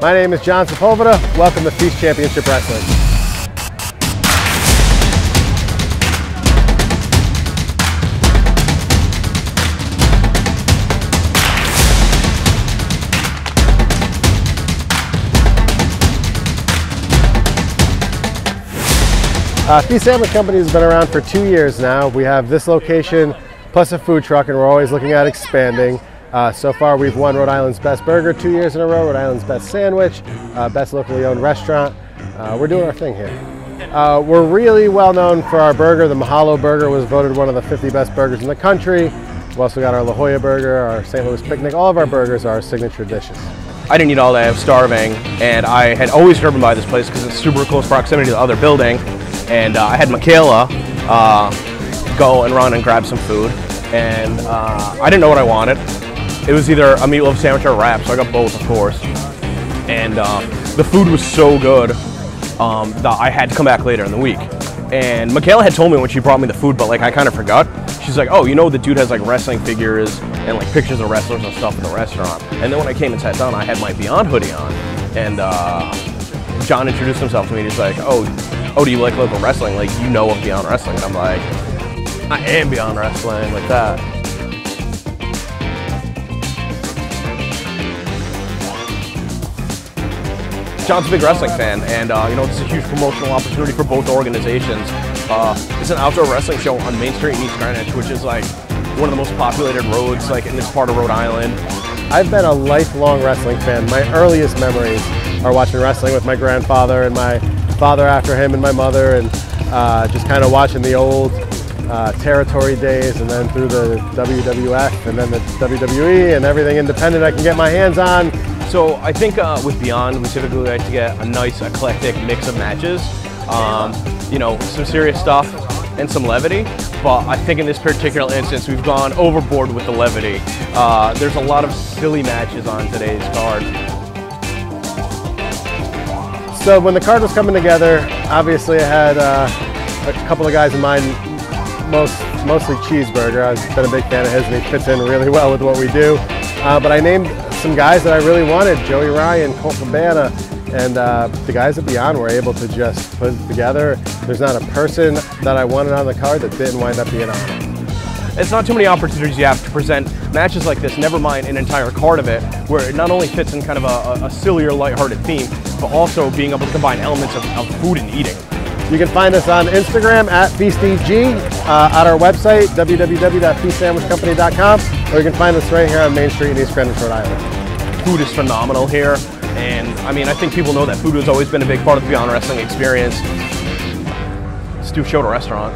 My name is John Sepulveda. Welcome to Feast Championship Wrestling. Feast Sandwich Company has been around for 2 years now. We have this location plus a food truck, and we're always looking at expanding. So far we've won Rhode Island's Best Burger 2 years in a row, Rhode Island's Best Sandwich, Best Locally Owned Restaurant. We're doing our thing here. We're really well known for our burger. The Mahalo Burger was voted one of the 50 best burgers in the country. We've also got our La Jolla Burger, our St. Louis Picnic. All of our burgers are our signature dishes. I didn't eat all day, I was starving, and I had always driven by this place because it's super close proximity to the other building. And I had Michaela go and run and grab some food, and I didn't know what I wanted. It was either a meatloaf sandwich or a wrap, so I got both, of course. And the food was so good that I had to come back later in the week. And Michaela had told me when she brought me the food, but like I kind of forgot. She's like, "Oh, you know, the dude has like wrestling figures and like pictures of wrestlers and stuff in the restaurant." And then when I came and sat down, I had my Beyond hoodie on, and John introduced himself to me. And he's like, "Oh, do you like local wrestling? Like, you know of Beyond Wrestling?" And I'm like, "I am Beyond Wrestling," like that. John's a big wrestling fan, and you know, this is a huge promotional opportunity for both organizations. It's an outdoor wrestling show on Main Street in East Greenwich, which is like one of the most populated roads like in this part of Rhode Island. I've been a lifelong wrestling fan. My earliest memories are watching wrestling with my grandfather and my father after him and my mother, and just kind of watching the old territory days, and then through the WWF and then the WWE and everything independent I can get my hands on. So I think with Beyond, we typically like to get a nice eclectic mix of matches. You know, some serious stuff and some levity, but I think in this particular instance we've gone overboard with the levity. There's a lot of silly matches on today's card. So when the card was coming together, obviously I had a couple of guys in mind, mostly Cheeseburger. I've been a big fan of his, and he fits in really well with what we do. But I named some guys that I really wanted: Joey Ryan, Colt, Cabana, and the guys at Beyond were able to just put it together. There's not a person that I wanted on the card that didn't wind up being on it. It's not too many opportunities you have to present matches like this, never mind an entire card of it, where it not only fits in kind of a sillier, lighthearted theme, but also being able to combine elements of food and eating. You can find us on Instagram at FeastEG, at our website, www.feastsandwichcompany.com, or you can find us right here on Main Street in East Greenwich, Rhode Island. Food is phenomenal here, and I mean, I think people know that food has always been a big part of the Beyond Wrestling experience. Let's do show to restaurant.